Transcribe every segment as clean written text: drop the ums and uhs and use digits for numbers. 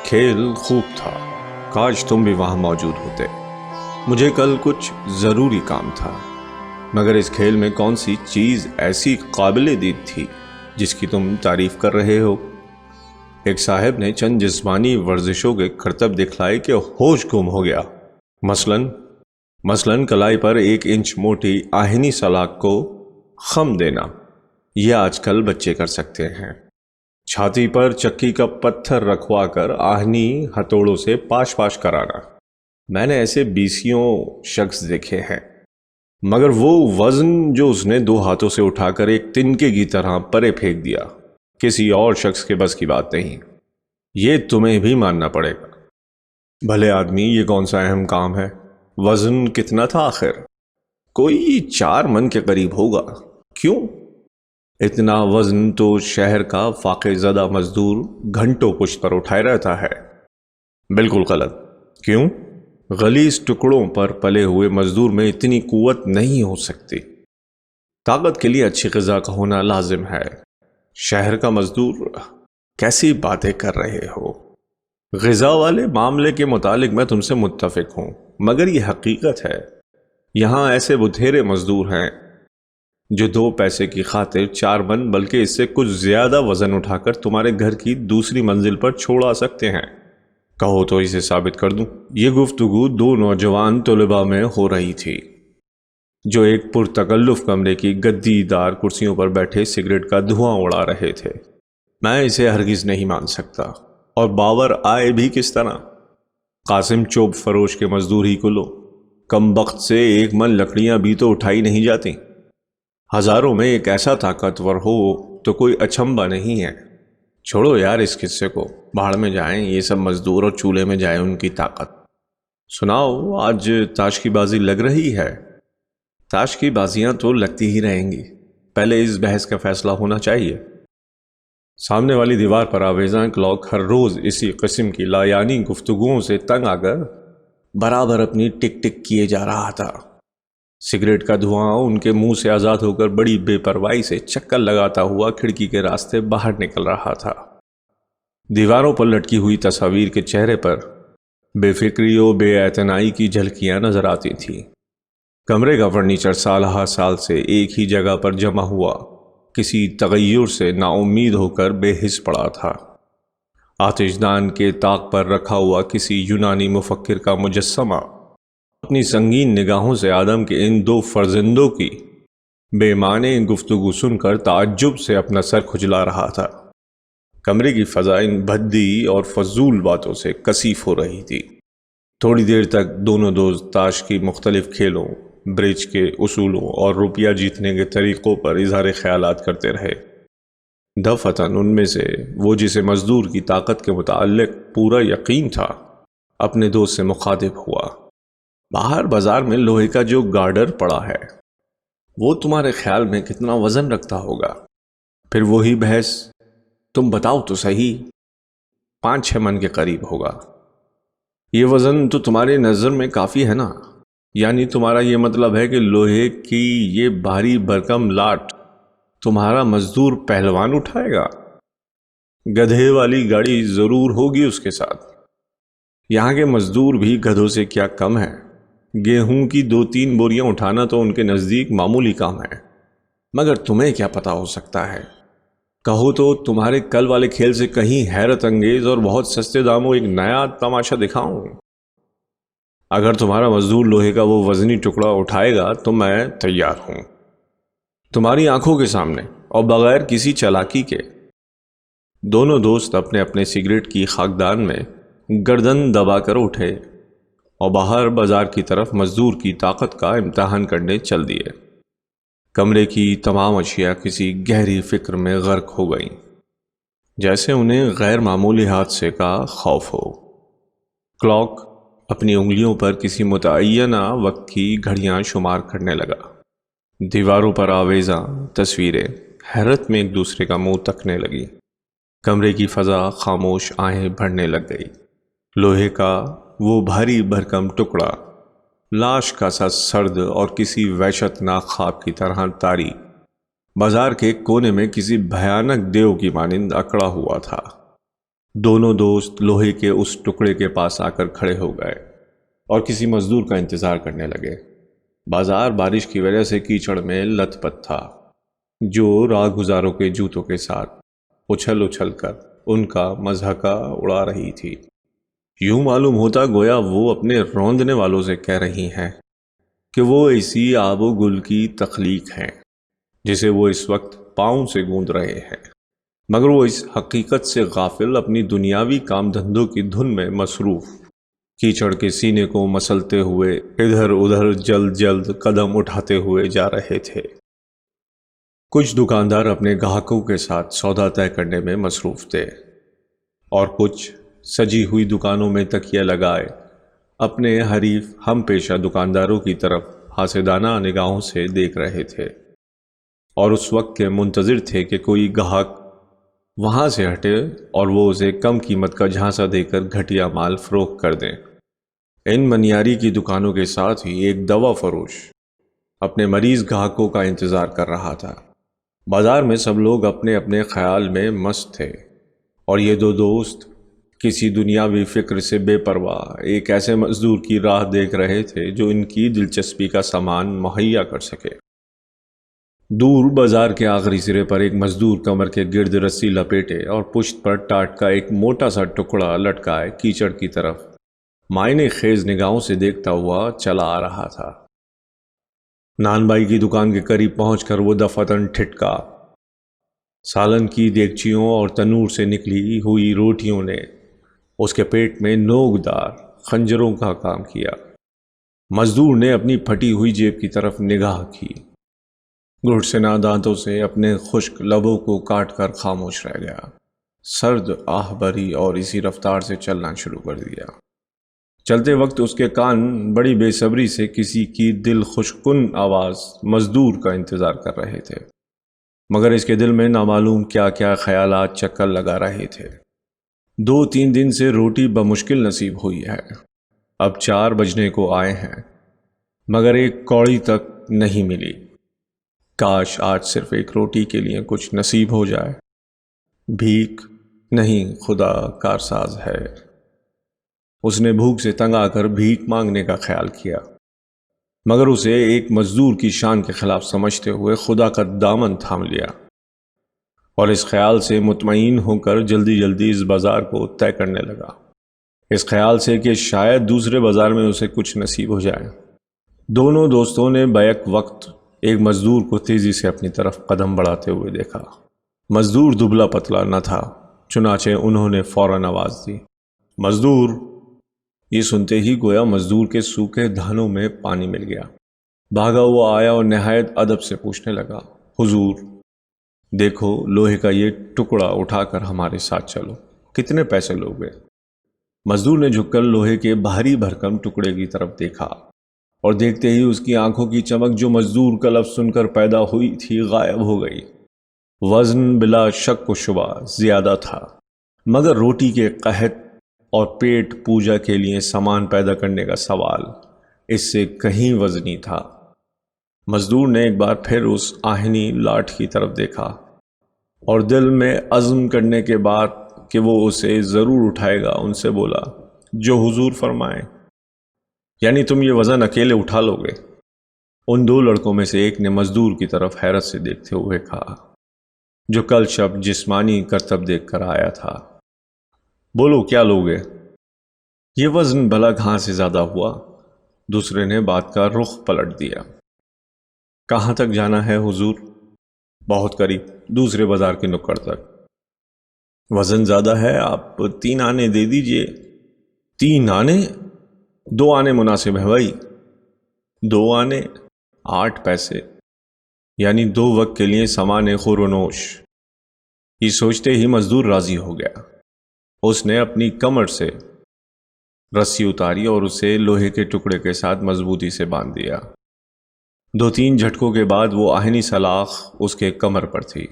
کھیل خوب تھا، کاش تم بھی وہاں موجود ہوتے۔ مجھے کل کچھ ضروری کام تھا، مگر اس کھیل میں کون سی چیز ایسی قابل دید تھی جس کی تم تعریف کر رہے ہو؟ ایک صاحب نے چند جسمانی ورزشوں کے کرتب دکھلائے کہ ہوش گم ہو گیا۔ مثلاً کلائی پر 1 انچ موٹی آہنی سلاخ کو خم دینا، یہ آج کل بچے کر سکتے ہیں۔ چھاتی پر چکی کا پتھر رکھوا کر آہنی ہتھوڑوں سے پاش پاش کرانا۔ میں نے ایسے 20 شخص دیکھے ہیں، مگر وہ وزن جو اس نے 2 ہاتھوں سے اٹھا کر ایک تنکے کی طرح پرے پھینک دیا، کسی اور شخص کے بس کی بات نہیں۔ یہ تمہیں بھی ماننا پڑے گا۔ بھلے آدمی، یہ کون سا اہم کام ہے؟ وزن کتنا تھا آخر؟ کوئی 4 من کے قریب ہوگا۔ کیوں؟ اتنا وزن تو شہر کا فاقہ زدہ مزدور گھنٹوں پشت پر اٹھائے رہتا ہے۔ بالکل غلط۔ کیوں؟ غلیظ ٹکڑوں پر پلے ہوئے مزدور میں اتنی قوت نہیں ہو سکتی۔ طاقت کے لیے اچھی غذا کا ہونا لازم ہے۔ شہر کا مزدور، کیسی باتیں کر رہے ہو؟ غذا والے معاملے کے متعلق میں تم سے متفق ہوں، مگر یہ حقیقت ہے۔ یہاں ایسے بتھیرے مزدور ہیں جو 2 پیسے کی خاطر 4 من بلکہ اس سے کچھ زیادہ وزن اٹھا کر تمہارے گھر کی دوسری منزل پر چھوڑا سکتے ہیں۔ کہو تو اسے ثابت کر دوں۔ یہ گفتگو 2 نوجوان طلباء میں ہو رہی تھی جو ایک پرتکلف کمرے کی گدی دار کرسیوں پر بیٹھے سگریٹ کا دھواں اڑا رہے تھے۔ میں اسے ہرگز نہیں مان سکتا، اور باور آئے بھی کس طرح؟ قاسم چوب فروش کے مزدور ہی کو لو، کم بخت سے 1 من لکڑیاں بھی تو اٹھائی نہیں جاتی۔ ہزاروں میں ایک ایسا طاقتور ہو تو کوئی اچنبھا نہیں ہے۔ چھوڑو یار اس قصے کو، بھاڑ میں جائیں یہ سب مزدور اور چولہے میں جائے ان کی طاقت۔ سناؤ، آج تاش کی بازی لگ رہی ہے؟ تاش کی بازیاں تو لگتی ہی رہیں گی، پہلے اس بحث کا فیصلہ ہونا چاہیے۔ سامنے والی دیوار پر آویزاں کلاک ہر روز اسی قسم کی لایعنی گفتگوؤں سے تنگ آ کر برابر اپنی ٹک ٹک کیے جا رہا تھا۔ سگریٹ کا دھواں ان کے منہ سے آزاد ہو کر بڑی بے پرواہی سے چکر لگاتا ہوا کھڑکی کے راستے باہر نکل رہا تھا۔ دیواروں پر لٹکی ہوئی تصاویر کے چہرے پر بے فکری و بے اعتنائی کی جھلکیاں نظر آتی تھیں۔ کمرے کا فرنیچر سالہ سال سے ایک ہی جگہ پر جمع ہوا کسی تغیر سے نا امید ہو کر بے حس پڑا تھا۔ آتش دان کے طاق پر رکھا ہوا کسی یونانی مفکر کا مجسمہ اپنی سنگین نگاہوں سے آدم کے ان 2 فرزندوں کی بے معنی گفتگو سن کر تعجب سے اپنا سر کھجلا رہا تھا۔ کمرے کی فضا ان بھدی اور فضول باتوں سے کثیف ہو رہی تھی۔ تھوڑی دیر تک دونوں دوست تاش کی مختلف کھیلوں، برج کے اصولوں اور روپیہ جیتنے کے طریقوں پر اظہار خیالات کرتے رہے۔ دفعتاً ان میں سے وہ جسے مزدور کی طاقت کے متعلق پورا یقین تھا، اپنے دوست سے مخاطب ہوا۔ باہر بازار میں لوہے کا جو گارڈر پڑا ہے وہ تمہارے خیال میں کتنا وزن رکھتا ہوگا؟ پھر وہی بحث، تم بتاؤ تو صحیح۔ 5-6 من کے قریب ہوگا۔ یہ وزن تو تمہاری نظر میں کافی ہے نا؟ یعنی تمہارا یہ مطلب ہے کہ لوہے کی یہ بھاری بھرکم لاٹ تمہارا مزدور پہلوان اٹھائے گا؟ گدھے والی گاڑی ضرور ہوگی اس کے ساتھ۔ یہاں کے مزدور بھی گدھوں سے کیا کم ہے؟ گیہوں کی 2-3 بوریاں اٹھانا تو ان کے نزدیک معمولی کام ہے، مگر تمہیں کیا پتا ہو سکتا ہے؟ کہو تو تمہارے کل والے کھیل سے کہیں حیرت انگیز اور بہت سستے داموں ایک نیا تماشا دکھاؤں۔ اگر تمہارا مزدور لوہے کا وہ وزنی ٹکڑا اٹھائے گا تو میں تیار ہوں، تمہاری آنکھوں کے سامنے اور بغیر کسی چالاکی کے۔ دونوں دوست اپنے اپنے سگریٹ کی خاکدان میں گردن دبا کر اٹھے اور باہر بازار کی طرف مزدور کی طاقت کا امتحان کرنے چل دیے۔ کمرے کی تمام اشیاء کسی گہری فکر میں غرق ہو گئیں، جیسے انہیں غیر معمولی حادثے کا خوف ہو۔ کلاک اپنی انگلیوں پر کسی متعینہ وقت کی گھڑیاں شمار کرنے لگا۔ دیواروں پر آویزاں تصویریں حیرت میں ایک دوسرے کا منہ تکنے لگی۔ کمرے کی فضا خاموش آہیں بھرنے لگ گئی۔ لوہے کا وہ بھاری بھرکم ٹکڑا لاش کا سا سرد اور کسی وحشت ناک خواب کی طرح طاری بازار کے کونے میں کسی بھیانک دیو کی مانند اکڑا ہوا تھا۔ دونوں دوست لوہے کے اس ٹکڑے کے پاس آ کر کھڑے ہو گئے اور کسی مزدور کا انتظار کرنے لگے۔ بازار بارش کی وجہ سے کیچڑ میں لت پت تھا، جو راہ گزاروں کے جوتوں کے ساتھ اچھل اچھل کر ان کا مضحکہ اڑا رہی تھی۔ یوں معلوم ہوتا گویا وہ اپنے روندنے والوں سے کہہ رہی ہیں کہ وہ ایسی آب و گل کی تخلیق ہیں جسے وہ اس وقت پاؤں سے گوند رہے ہیں، مگر وہ اس حقیقت سے غافل اپنی دنیاوی کام دھندوں کی دھن میں مصروف کیچڑ کے سینے کو مسلتے ہوئے ادھر ادھر جلد جلد قدم اٹھاتے ہوئے جا رہے تھے۔ کچھ دکاندار اپنے گاہکوں کے ساتھ سودا طے کرنے میں مصروف تھے اور کچھ سجی ہوئی دکانوں میں تکیہ لگائے اپنے حریف ہم پیشہ دکانداروں کی طرف حاسدانہ نگاہوں سے دیکھ رہے تھے اور اس وقت کے منتظر تھے کہ کوئی گاہک وہاں سے ہٹے اور وہ اسے کم قیمت کا جھانسا دے کر گھٹیا مال فروخت کر دیں۔ ان منیاری کی دکانوں کے ساتھ ہی ایک دوا فروش اپنے مریض گاہکوں کا انتظار کر رہا تھا۔ بازار میں سب لوگ اپنے اپنے خیال میں مست تھے اور یہ دو دوست کسی دنیاوی فکر سے بے پرواہ ایک ایسے مزدور کی راہ دیکھ رہے تھے جو ان کی دلچسپی کا سامان مہیا کر سکے۔ دور بازار کے آخری سرے پر ایک مزدور کمر کے گرد رسی لپیٹے اور پشت پر ٹاٹ کا ایک موٹا سا ٹکڑا لٹکائے کیچڑ کی طرف معنی خیز نگاہوں سے دیکھتا ہوا چلا آ رہا تھا۔ نان بائی کی دکان کے قریب پہنچ کر وہ دفعتاً ٹھٹکا۔ سالن کی دیگچیوں اور تنور سے نکلی ہوئی روٹیوں نے اس کے پیٹ میں نوکدار خنجروں کا کام کیا۔ مزدور نے اپنی پھٹی ہوئی جیب کی طرف نگاہ کی، گھٹسنا دانتوں سے اپنے خشک لبوں کو کاٹ کر خاموش رہ گیا۔ سرد آہ بھری اور اسی رفتار سے چلنا شروع کر دیا۔ چلتے وقت اس کے کان بڑی بے صبری سے کسی کی دل خوشکن آواز مزدور کا انتظار کر رہے تھے، مگر اس کے دل میں نامعلوم کیا کیا خیالات چکر لگا رہے تھے۔ 2-3 دن سے روٹی بمشکل نصیب ہوئی ہے، اب 4 بجنے کو آئے ہیں مگر ایک کوڑی تک نہیں ملی۔ کاش آج صرف ایک روٹی کے لیے کچھ نصیب ہو جائے۔ بھیک نہیں، خدا کارساز ہے۔ اس نے بھوک سے تنگ آ کر بھیک مانگنے کا خیال کیا، مگر اسے ایک مزدور کی شان کے خلاف سمجھتے ہوئے خدا کا دامن تھام لیا اور اس خیال سے مطمئن ہو کر جلدی جلدی اس بازار کو طے کرنے لگا، اس خیال سے کہ شاید دوسرے بازار میں اسے کچھ نصیب ہو جائے۔ دونوں دوستوں نے بیک وقت ایک مزدور کو تیزی سے اپنی طرف قدم بڑھاتے ہوئے دیکھا۔ مزدور دبلا پتلا نہ تھا، چنانچہ انہوں نے فوراً آواز دی، مزدور! یہ سنتے ہی گویا مزدور کے سوکھے دھانوں میں پانی مل گیا۔ بھاگا ہوا آیا اور نہایت ادب سے پوچھنے لگا، حضور دیکھو لوہے کا یہ ٹکڑا اٹھا کر ہمارے ساتھ چلو، کتنے پیسے لوگے؟ مزدور نے جھک کر لوہے کے بھاری بھرکم ٹکڑے کی طرف دیکھا اور دیکھتے ہی اس کی آنکھوں کی چمک جو مزدور کا لفظ سن کر پیدا ہوئی تھی غائب ہو گئی۔ وزن بلا شک و شبہ زیادہ تھا، مگر روٹی کے قحط اور پیٹ پوجا کے لیے سامان پیدا کرنے کا سوال اس سے کہیں وزنی تھا۔ مزدور نے ایک بار پھر اس آہنی لاٹ کی طرف دیکھا اور دل میں عزم کرنے کے بعد کہ وہ اسے ضرور اٹھائے گا ان سے بولا، جو حضور فرمائیں۔ یعنی تم یہ وزن اکیلے اٹھا لو گے؟ ان 2 لڑکوں میں سے ایک نے مزدور کی طرف حیرت سے دیکھتے ہوئے کہا، جو کل شب جسمانی کرتب دیکھ کر آیا تھا۔ بولو کیا لوگے؟ یہ وزن بھلا کہاں سے زیادہ ہوا؟ دوسرے نے بات کا رخ پلٹ دیا۔ کہاں تک جانا ہے حضور؟ بہت قریب، دوسرے بازار کے نکڑ تک۔ وزن زیادہ ہے، آپ 3 آنے دے دیجئے۔ 3 آنے؟ 2 آنے مناسب ہے بھائی۔ 2 آنے 8 پیسے، یعنی 2 وقت کے لیے سامان خور و نوش۔ یہ سوچتے ہی مزدور راضی ہو گیا۔ اس نے اپنی کمر سے رسی اتاری اور اسے لوہے کے ٹکڑے کے ساتھ مضبوطی سے باندھ دیا۔ 2-3 جھٹکوں کے بعد وہ آہنی سلاخ اس کے کمر پر تھی۔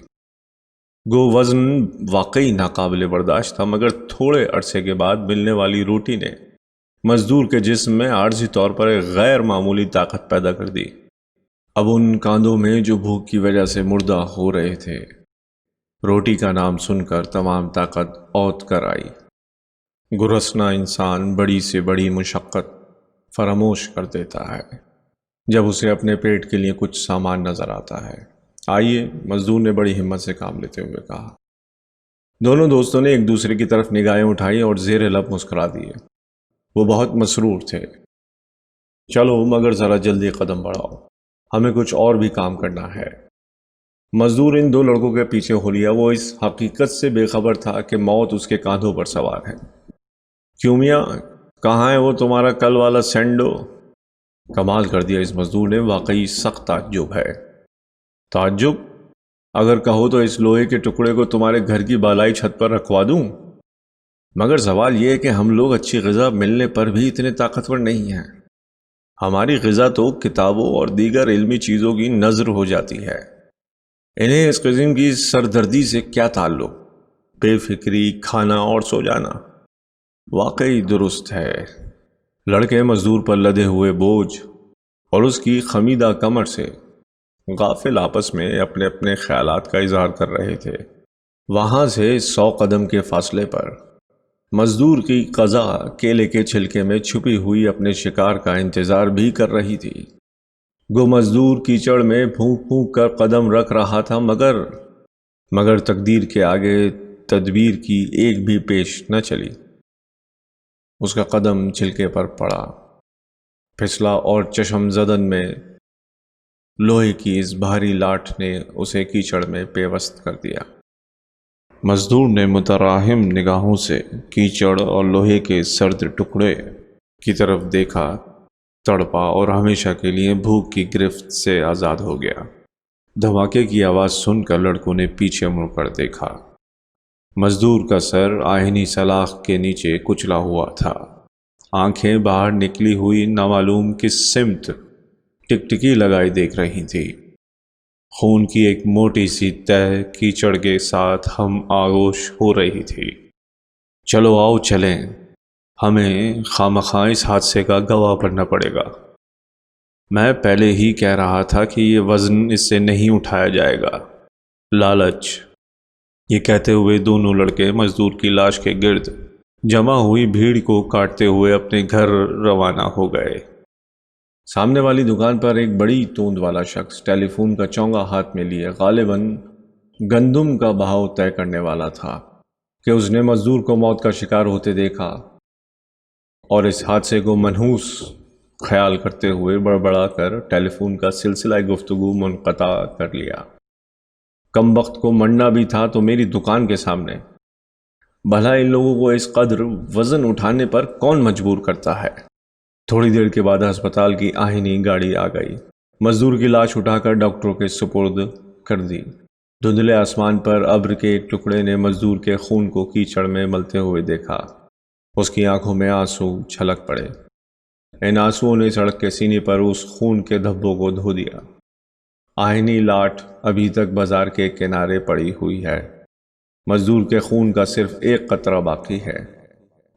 گو وزن واقعی ناقابل برداشت تھا، مگر تھوڑے عرصے کے بعد ملنے والی روٹی نے مزدور کے جسم میں عارضی طور پر ایک غیر معمولی طاقت پیدا کر دی۔ اب ان کاندھوں میں جو بھوک کی وجہ سے مردہ ہو رہے تھے، روٹی کا نام سن کر تمام طاقت اوت کر آئی۔ گرسنا انسان بڑی سے بڑی مشقت فراموش کر دیتا ہے جب اسے اپنے پیٹ کے لیے کچھ سامان نظر آتا ہے۔ آئیے، مزدور نے بڑی ہمت سے کام لیتے ہوئے کہا۔ دونوں دوستوں نے ایک دوسرے کی طرف نگاہیں اٹھائی اور زیر لب مسکرا دیے۔ وہ بہت مسرور تھے۔ چلو مگر ذرا جلدی قدم بڑھاؤ، ہمیں کچھ اور بھی کام کرنا ہے۔ مزدور ان دو لڑکوں کے پیچھے ہو لیا۔ وہ اس حقیقت سے بے خبر تھا کہ موت اس کے کاندھوں پر سوار ہے۔ کیوں میاں، کہاں ہے وہ تمہارا کل والا سینڈو؟ کمال کر دیا اس مزدور نے، واقعی سخت تعجب ہے۔ تعجب؟ اگر کہو تو اس لوہے کے ٹکڑے کو تمہارے گھر کی بالائی چھت پر رکھوا دوں؟ مگر سوال یہ ہے کہ ہم لوگ اچھی غذا ملنے پر بھی اتنے طاقتور نہیں ہیں۔ ہماری غذا تو کتابوں اور دیگر علمی چیزوں کی نظر ہو جاتی ہے، انہیں اس قسم کی سردردی سے کیا تعلق؟ بے فکری، کھانا اور سو جانا۔ واقعی درست ہے۔ لڑکے مزدور پر لدے ہوئے بوجھ اور اس کی خمیدہ کمر سے غافل آپس میں اپنے اپنے خیالات کا اظہار کر رہے تھے۔ وہاں سے 100 قدم کے فاصلے پر مزدور کی قزا کیلے کے چھلکے میں چھپی ہوئی اپنے شکار کا انتظار بھی کر رہی تھی۔ گو مزدور کیچڑ میں پھونک پھونک کر قدم رکھ رہا تھا، مگر تقدیر کے آگے تدبیر کی ایک بھی پیش نہ چلی۔ اس کا قدم چھلکے پر پڑا، پھسلا اور چشم زدن میں لوہے کی اس بھاری لاٹھ نے اسے کیچڑ میں پیوست کر دیا۔ مزدور نے متراہم نگاہوں سے کیچڑ اور لوہے کے سرد ٹکڑے کی طرف دیکھا، تڑپا اور ہمیشہ کے لیے بھوک کی گرفت سے آزاد ہو گیا۔ دھماکے کی آواز سن کر لڑکوں نے پیچھے مڑ کر دیکھا۔ مزدور کا سر آہنی سلاخ کے نیچے کچلا ہوا تھا، آنکھیں باہر نکلی ہوئی نامعلوم کس سمت ٹکٹکی لگائی دیکھ رہی تھی۔ خون کی ایک موٹی سی تہ کیچڑ کے ساتھ ہم آغوش ہو رہی تھی۔ چلو آؤ چلیں، ہمیں خامخواہ اس حادثے کا گواہ بننا پڑے گا۔ میں پہلے ہی کہہ رہا تھا کہ یہ وزن اس سے نہیں اٹھایا جائے گا۔ لالچ۔ یہ کہتے ہوئے دونوں لڑکے مزدور کی لاش کے گرد جمع ہوئی بھیڑ کو کاٹتے ہوئے اپنے گھر روانہ ہو گئے۔ سامنے والی دکان پر ایک بڑی توند والا شخص ٹیلی فون کا چونگا ہاتھ میں لیے غالباً گندم کا بہاؤ طے کرنے والا تھا کہ اس نے مزدور کو موت کا شکار ہوتے دیکھا اور اس حادثے کو منحوس خیال کرتے ہوئے بڑبڑا کر ٹیلی فون کا سلسلہ گفتگو منقطع کر لیا۔ کم وقت کو مرنا بھی تھا تو میری دکان کے سامنے، بھلا ان لوگوں کو اس قدر وزن اٹھانے پر کون مجبور کرتا ہے؟ تھوڑی دیر کے بعد ہسپتال کی آہنی گاڑی آ گئی۔ مزدور کی لاش اٹھا کر ڈاکٹروں کے سپرد کر دی۔ دھندلے آسمان پر ابر کے ایک ٹکڑے نے مزدور کے خون کو کیچڑ میں ملتے ہوئے دیکھا۔ اس کی آنکھوں میں آنسو چھلک پڑے۔ ان آنسوؤں نے سڑک کے سینے پر اس خون کے دھبوں کو دھو دیا۔ آہنی لاٹھ ابھی تک بازار کے کنارے پڑی ہوئی ہے۔ مزدور کے خون کا صرف ایک قطرہ باقی ہے،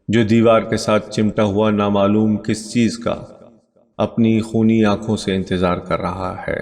جو دیوار کے ساتھ چمٹا ہوا نامعلوم کس چیز کا اپنی خونی آنکھوں سے انتظار کر رہا ہے۔